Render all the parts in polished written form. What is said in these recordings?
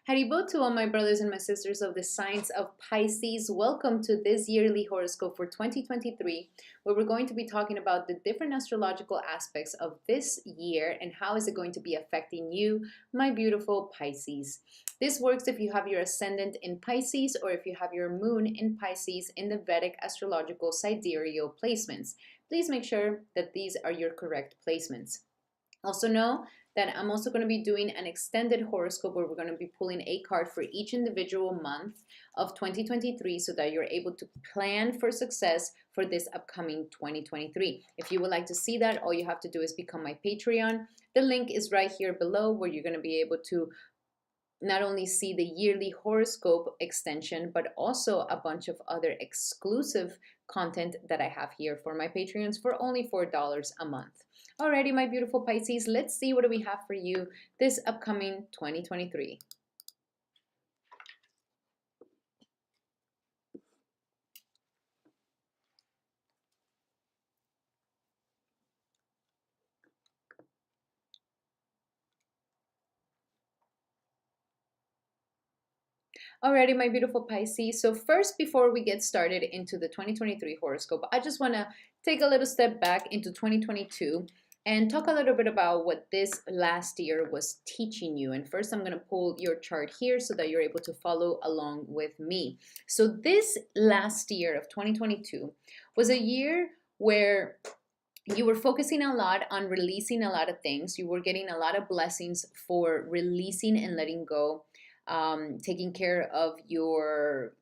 Haribo to all my brothers and my sisters of the signs of Pisces. Welcome to this yearly horoscope for 2023, where we're going to be talking about the different astrological aspects of this year and how is it going to be affecting you, my beautiful Pisces. This works if you have your ascendant in Pisces or if you have your moon in Pisces in the Vedic astrological sidereal placements. Please make sure that these are your correct placements. Also know that I'm also going to be doing an extended horoscope where we're going to be pulling a card for each individual month of 2023 so that you're able to plan for success for this upcoming 2023. If you would like to see that, all you have to do is become my Patreon. The link is right here below where you're going to be able to not only see the yearly horoscope extension, but also a bunch of other exclusive content that I have here for my Patreons for only $4 a month. Alrighty, my beautiful Pisces, let's see what do we have for you this upcoming 2023. Alrighty, my beautiful Pisces. So first, before we get started into the 2023 horoscope, I just want to take a little step back into 2022 and talk a little bit about what this last year was teaching you. And first, I'm going to pull your chart here so that you're able to follow along with me. So this last year of 2022 was a year where you were focusing a lot on releasing a lot of things. You were getting a lot of blessings for releasing and letting go, taking care of your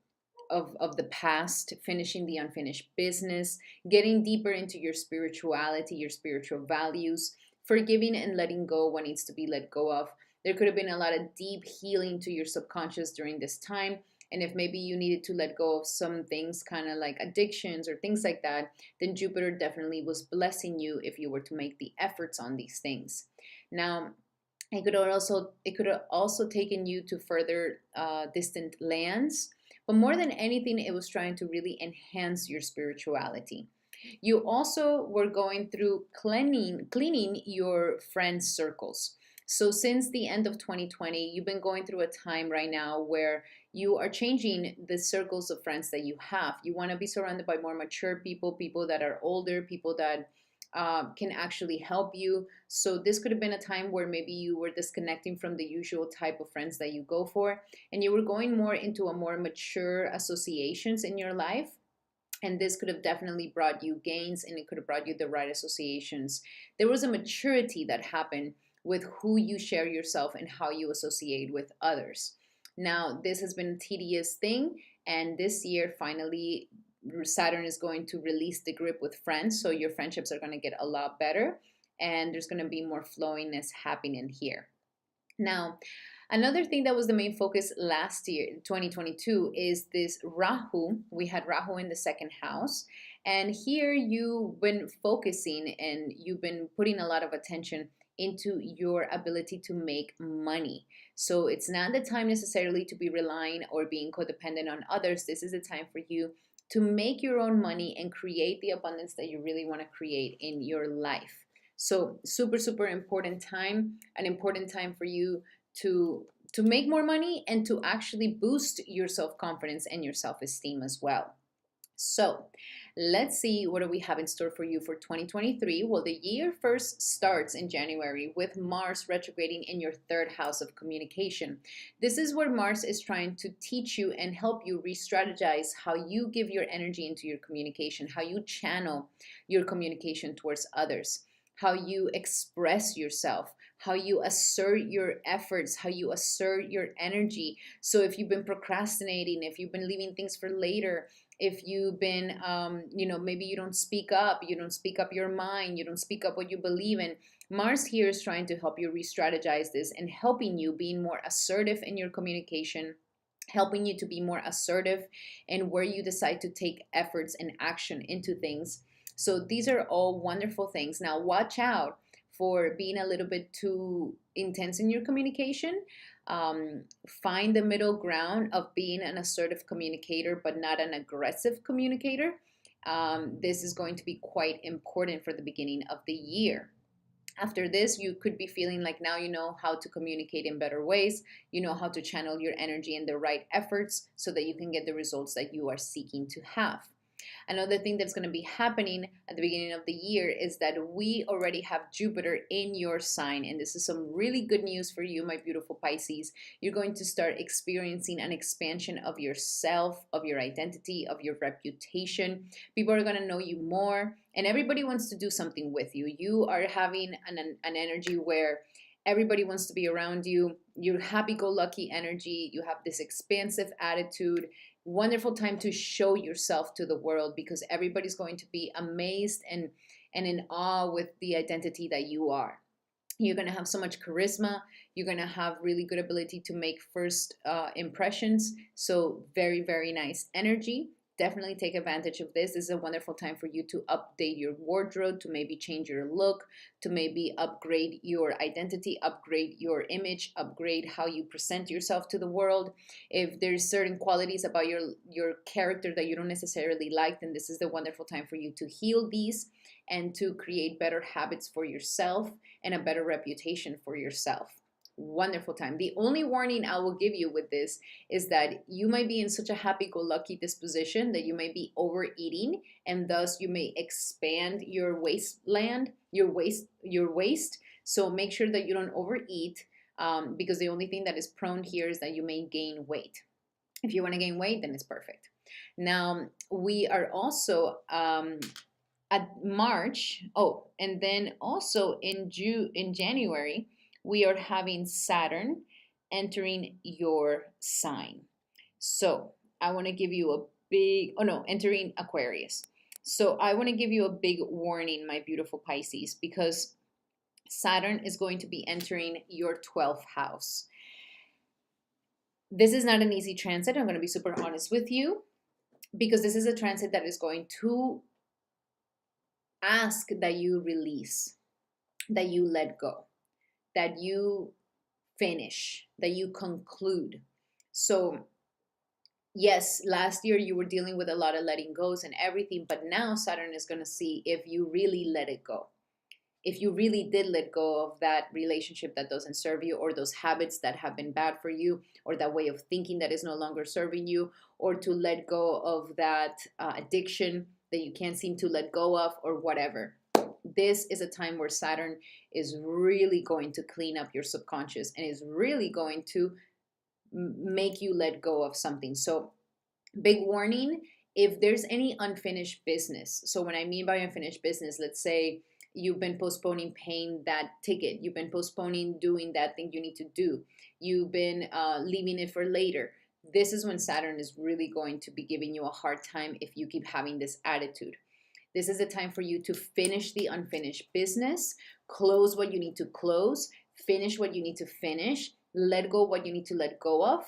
of the past, finishing the unfinished business, getting deeper into your spirituality, your spiritual values, forgiving and letting go what needs to be let go of. There could have been a lot of deep healing to your subconscious during this time. And if maybe you needed to let go of some things, kind of like addictions or things like that, then Jupiter definitely was blessing you if you were to make the efforts on these things. Now, it could have also taken you to further distant lands, but more than anything, it was trying to really enhance your spirituality. You also were going through cleaning your friends' circles. So since the end of 2020, you've been going through a time right now where you are changing the circles of friends that you have. You want to be surrounded by more mature people, people that are older, people that can actually help you. So this could have been a time where maybe you were disconnecting from the usual type of friends that you go for, and you were going more into a more mature associations in your life. And this could have definitely brought you gains, and it could have brought you the right associations. There was a maturity that happened with who you share yourself and how you associate with others. Now, this has been a tedious thing, and this year finally Saturn is going to release the grip with friends, so your friendships are going to get a lot better, and there's going to be more flowingness happening here. Now, another thing that was the main focus last year, 2022, is this Rahu. We had Rahu in the second house, and here you've been focusing and you've been putting a lot of attention into your ability to make money. So it's not the time necessarily to be relying or being codependent on others. This is the time for you to make your own money and create the abundance that you really want to create in your life. So super, super important time, an important time for you to make more money and to actually boost your self-confidence and your self-esteem as well. So let's see what do we have in store for you for 2023. Well, the year first starts in January with Mars retrograding in your third house of communication. This is where Mars is trying to teach you and help you re-strategize how you give your energy into your communication, how you channel your communication towards others, how you express yourself, how you assert your efforts, how you assert your energy. So if you've been procrastinating, if you've been leaving things for later, if you've been, maybe you don't speak up your mind, you don't speak up what you believe in. Mars here is trying to help you re-strategize this and helping you being more assertive in your communication, helping you to be more assertive in where you decide to take efforts and action into things. So these are all wonderful things. Now, watch out for being a little bit too intense in your communication. Find the middle ground of being an assertive communicator, but not an aggressive communicator. This is going to be quite important for the beginning of the year. After this, you could be feeling like now you know how to communicate in better ways. You know how to channel your energy in the right efforts so that you can get the results that you are seeking to have. Another thing that's going to be happening at the beginning of the year is that we already have Jupiter in your sign. And this is some really good news for you, my beautiful Pisces. You're going to start experiencing an expansion of yourself, of your identity, of your reputation. People are going to know you more, and everybody wants to do something with you. You are having an energy where everybody wants to be around you. You're happy-go-lucky energy. You have this expansive attitude. Wonderful time to show yourself to the world, because everybody's going to be amazed and in awe with the identity that you are. You're going to have so much charisma. You're going to have really good ability to make first impressions. So very, very nice energy. Definitely take advantage of this. This is a wonderful time for you to update your wardrobe, to maybe change your look, to maybe upgrade your identity, upgrade your image, upgrade how you present yourself to the world. If there's certain qualities about your character that you don't necessarily like, then this is the wonderful time for you to heal these and to create better habits for yourself and a better reputation for yourself. Wonderful time. The only warning I will give you with this is that you might be in such a happy-go-lucky disposition that you may be overeating, and thus you may expand your waistland, your waist. So make sure that you don't overeat, because the only thing that is prone here is that you may gain weight. If you want to gain weight, then it's perfect. Now we are also at March. Oh, and then also in January, we are having Saturn entering your sign. So I want to give you a big, oh no, entering Aquarius. So I want to give you a big warning, my beautiful Pisces, because Saturn is going to be entering your 12th house. This is not an easy transit. I'm going to be super honest with you, because this is a transit that is going to ask that you release, that you let go, that you finish, that you conclude. So yes, last year you were dealing with a lot of letting goes and everything, but now Saturn is going to see if you really let it go. If you really did let go of that relationship that doesn't serve you, or those habits that have been bad for you, or that way of thinking that is no longer serving you, or to let go of that addiction that you can't seem to let go of, or whatever. This is a time where Saturn is really going to clean up your subconscious and is really going to make you let go of something. So big warning, if there's any unfinished business. So when I mean by unfinished business, let's say you've been postponing paying that ticket, you've been postponing doing that thing you need to do, you've been leaving it for later. This is when Saturn is really going to be giving you a hard time if you keep having this attitude. This is a time for you to finish the unfinished business, close what you need to close, finish what you need to finish, let go what you need to let go of.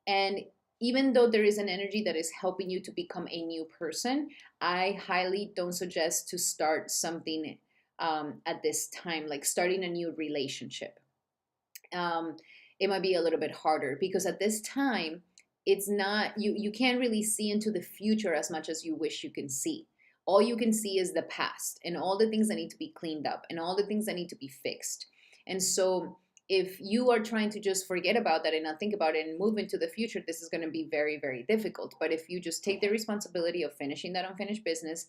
And even though there is an energy that is helping you to become a new person, I highly don't suggest to start something at this time, like starting a new relationship. It might be a little bit harder, because at this time, it's not, you can't really see into the future as much as you wish you can see. All you can see is the past and all the things that need to be cleaned up and all the things that need to be fixed. And so if you are trying to just forget about that and not think about it and move into the future, this is going to be very, very difficult. But if you just take the responsibility of finishing that unfinished business,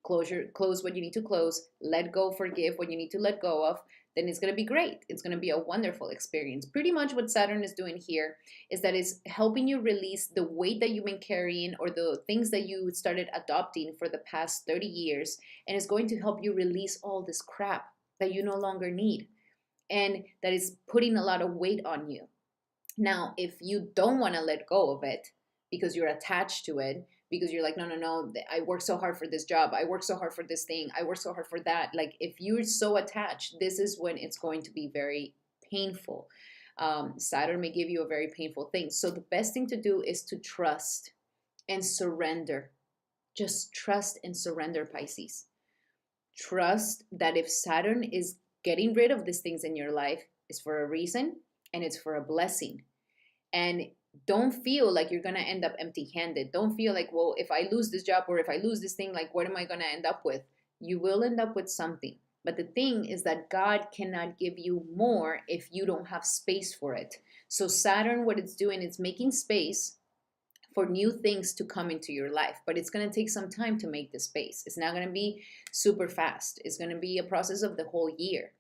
close what you need to close, let go, forgive what you need to let go of, then it's going to be great. It's going to be a wonderful experience. Pretty much what Saturn is doing here is that it's helping you release the weight that you've been carrying, or the things that you started adopting for the past 30 years. And it's going to help you release all this crap that you no longer need, and that is putting a lot of weight on you. Now, if you don't want to let go of it because you're attached to it, because you're like, no, I work so hard for this job, I work so hard for this thing, I work so hard for that. Like, if you're so attached, this is when it's going to be very painful. Saturn may give you a very painful thing. So the best thing to do is to trust and surrender. Just trust and surrender, Pisces. Trust that if Saturn is getting rid of these things in your life, it's for a reason, and it's for a blessing. And don't feel like you're going to end up empty-handed. Don't feel like, well, if I lose this job or if I lose this thing, like, what am I going to end up with? You will end up with something. But the thing is that God cannot give you more if you don't have space for it. So Saturn, what it's doing, it's making space for new things to come into your life, but it's going to take some time to make the space. It's not going to be super fast. It's going to be a process of the whole year.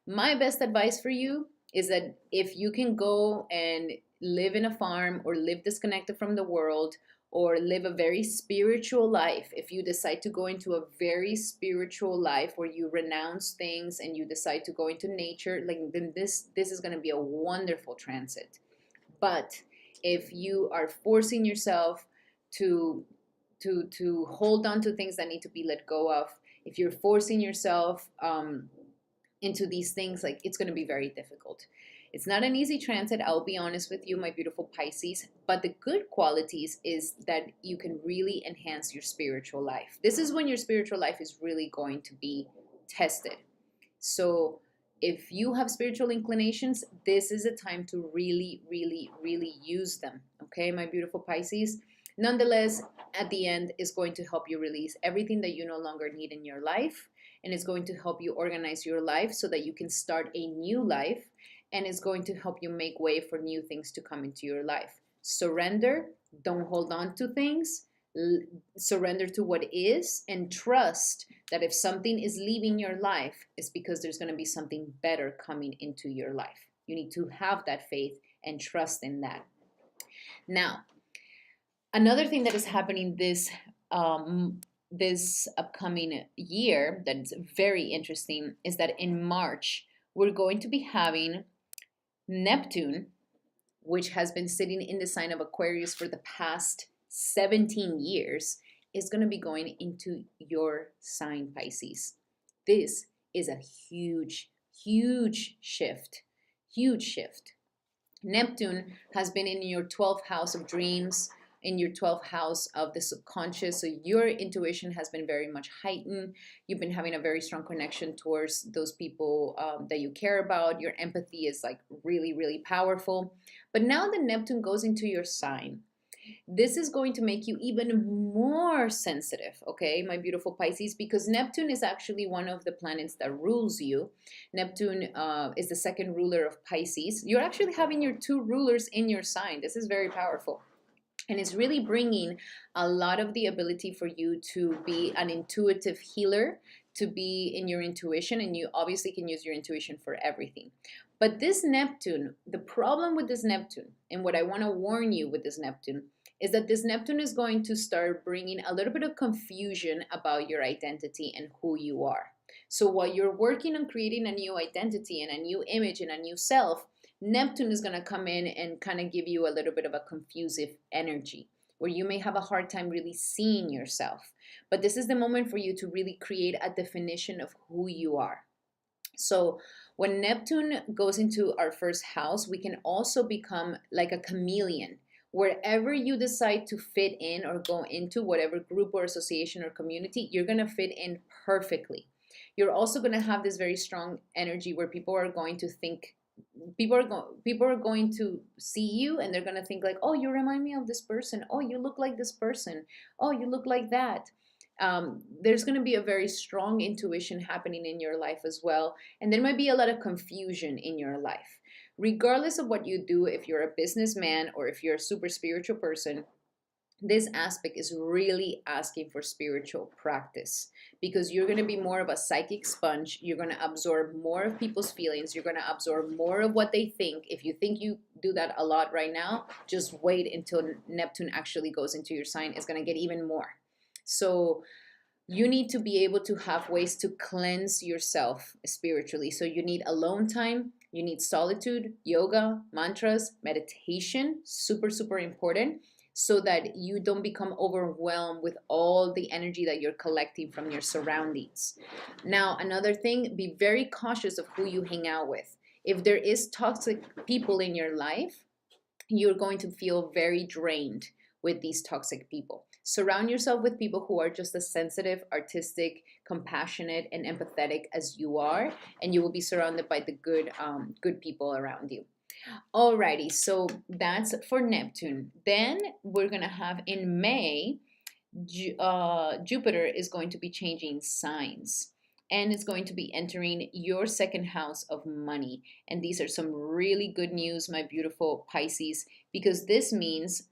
My best advice for you is that if you can go and live in a farm or live disconnected from the world or live a very spiritual life, if you decide to go into a very spiritual life where you renounce things and you decide to go into nature, like then this is going to be a wonderful transit. But if you are forcing yourself to hold on to things that need to be let go of, if you're forcing yourself into these things, like it's going to be very difficult. It's not an easy transit, I'll be honest with you, my beautiful Pisces, but the good qualities is that you can really enhance your spiritual life. This is when your spiritual life is really going to be tested. So if you have spiritual inclinations, this is a time to really, really, really use them. Okay, my beautiful Pisces. Nonetheless, at the end, is going to help you release everything that you no longer need in your life. And it's going to help you organize your life so that you can start a new life. And it's going to help you make way for new things to come into your life. Surrender. Don't hold on to things. Surrender to what is and trust that if something is leaving your life, it's because there's going to be something better coming into your life. You need to have that faith and trust in that. Now, another thing that is happening this upcoming year that's very interesting is that in March, we're going to be having Neptune, which has been sitting in the sign of Aquarius for the past 17 years, is going to be going into your sign, Pisces. This is a huge, huge shift. Huge shift. Neptune has been in your 12th house of dreams, in your 12th house of the subconscious. So your intuition has been very much heightened. You've been having a very strong connection towards those people that you care about. Your empathy is like really, really powerful. But now that Neptune goes into your sign, this is going to make you even more sensitive, okay, my beautiful Pisces, because Neptune is actually one of the planets that rules you. Neptune is the second ruler of Pisces. You're actually having your two rulers in your sign. This is very powerful. And it's really bringing a lot of the ability for you to be an intuitive healer, to be in your intuition, and you obviously can use your intuition for everything. But this Neptune, the problem with this Neptune, and what I want to warn you with this Neptune, is that this Neptune is going to start bringing a little bit of confusion about your identity and who you are. So while you're working on creating a new identity and a new image and a new self, Neptune is going to come in and kind of give you a little bit of a confusive energy where you may have a hard time really seeing yourself. But this is the moment for you to really create a definition of who you are. So when Neptune goes into our first house, we can also become like a chameleon. Wherever you decide to fit in or go into, whatever group or association or community, you're going to fit in perfectly. You're also going to have this very strong energy where people are going to think, people are going to see you and they're going to think like, oh, you remind me of this person. Oh, you look like this person. Oh, you look like that. There's going to be a very strong intuition happening in your life as well. And there might be a lot of confusion in your life. Regardless of what you do, if you're a businessman or if you're a super spiritual person, this aspect is really asking for spiritual practice because you're going to be more of a psychic sponge. You're going to absorb more of people's feelings. You're going to absorb more of what they think. If you think you do that a lot right now, just wait until Neptune actually goes into your sign. It's going to get even more. So you need to be able to have ways to cleanse yourself spiritually. So you need alone time. You need solitude, yoga, mantras, meditation, super, super important, so that you don't become overwhelmed with all the energy that you're collecting from your surroundings. Now, another thing, be very cautious of who you hang out with. If there is toxic people in your life, you're going to feel very drained with these toxic people. Surround yourself with people who are just as sensitive, artistic, compassionate, and empathetic as you are, and you will be surrounded by the good people around you. Alrighty, so that's for Neptune. Then we're gonna have in May, Jupiter is going to be changing signs. and it's going to be entering your second house of money. And these are some really good news, my beautiful Pisces, because this means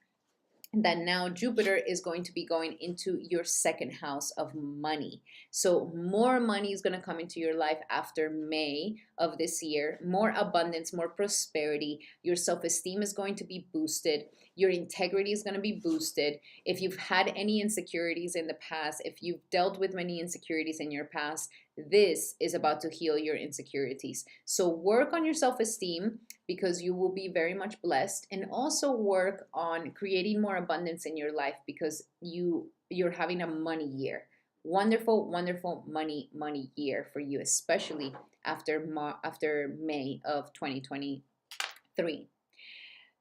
that now Jupiter is going to be going into your second house of money. So more money is going to come into your life after May of this year. More abundance, more prosperity. Your self-esteem is going to be boosted. Your integrity is going to be boosted. If you've had any insecurities in the past, if you've dealt with many insecurities in your past, this is about to heal your insecurities. So work on your self-esteem, because you will be very much blessed, and also work on creating more abundance in your life, because you're having a money year. Wonderful, wonderful money year for you, especially after May of 2023.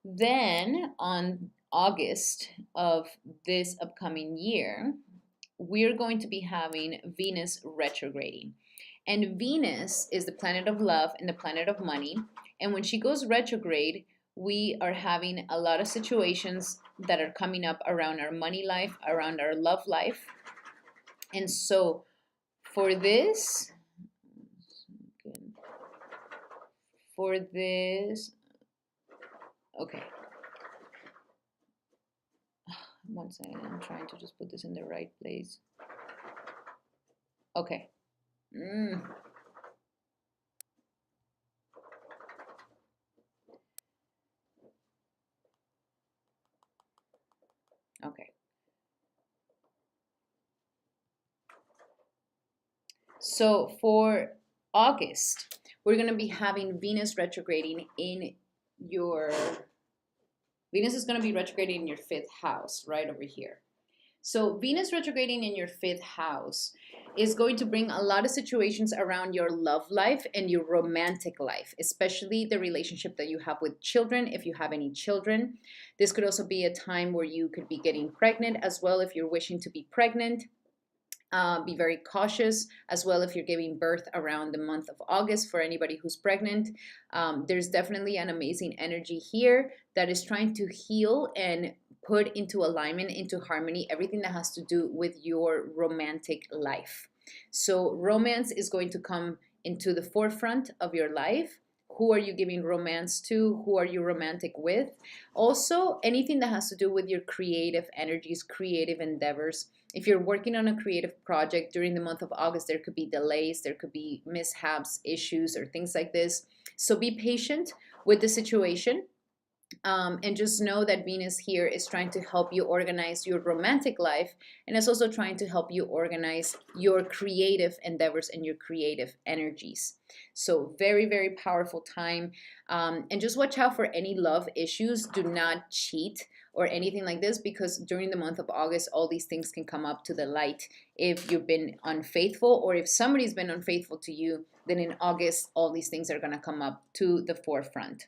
Then on August of this upcoming year, we're going to be having Venus retrograding. And Venus is the planet of love and the planet of money. And when she goes retrograde, we are having a lot of situations that are coming up around our money life, around our love life. And so for this, okay. One second, I'm trying to just put this in the right place. Okay. Okay. So for August, we're going to be having Venus retrograding in your... Venus is going to be retrograding in your 5th house, right over here. So Venus retrograding in your 5th house is going to bring a lot of situations around your love life and your romantic life, especially the relationship that you have with children, if you have any children. This could also be a time where you could be getting pregnant as well, if you're wishing to be pregnant. Be very cautious as well if you're giving birth around the month of August for anybody who's pregnant. There's definitely an amazing energy here that is trying to heal and put into alignment, into harmony, everything that has to do with your romantic life. So romance is going to come into the forefront of your life. Who are you giving romance to? Who are you romantic with? Also, anything that has to do with your creative energies, creative endeavors. If you're working on a creative project during the month of August, there could be delays, there could be mishaps, issues, or things like this. So be patient with the situation. And just know that Venus here is trying to help you organize your romantic life, and it's also trying to help you organize your creative endeavors and your creative energies. So very, very powerful time. And just watch out for any love issues. Do not cheat or anything like this, because during the month of August, all these things can come up to the light. If you've been unfaithful, or if somebody's been unfaithful to you, then in August, all these things are going to come up to the forefront.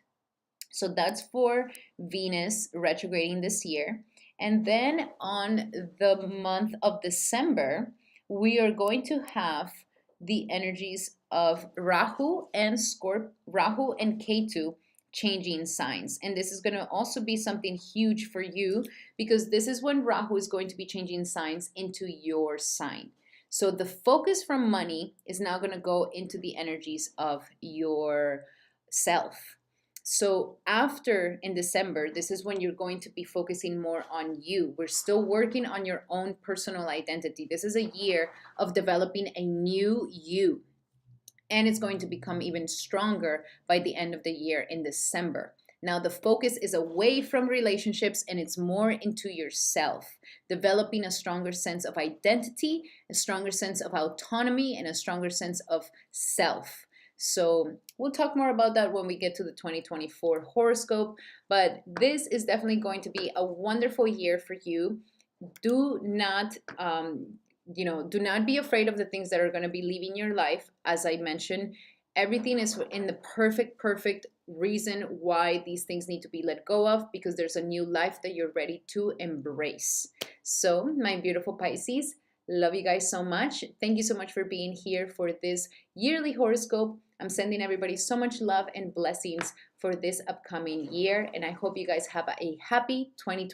So that's for Venus retrograding this year. And then on the month of December, we are going to have the energies of Rahu and Ketu changing signs. And this is going to also be something huge for you, because this is when Rahu is going to be changing signs into your sign. So the focus from money is now going to go into the energies of your self. So after, in December, this is when you're going to be focusing more on you. We're still working on your own personal identity. This is a year of developing a new you. And it's going to become even stronger by the end of the year in December. Now the focus is away from relationships and it's more into yourself, developing a stronger sense of identity, a stronger sense of autonomy, and a stronger sense of self. So we'll talk more about that when we get to the 2024 horoscope, but this is definitely going to be a wonderful year for you. Do not do not be afraid of the things that are going to be leaving your life. As I mentioned, everything is in the perfect reason why these things need to be let go of, because there's a new life that you're ready to embrace. So my beautiful Pisces, love you guys so much. Thank you so much for being here for this yearly horoscope. I'm sending everybody so much love and blessings for this upcoming year, and I hope you guys have a happy 2020.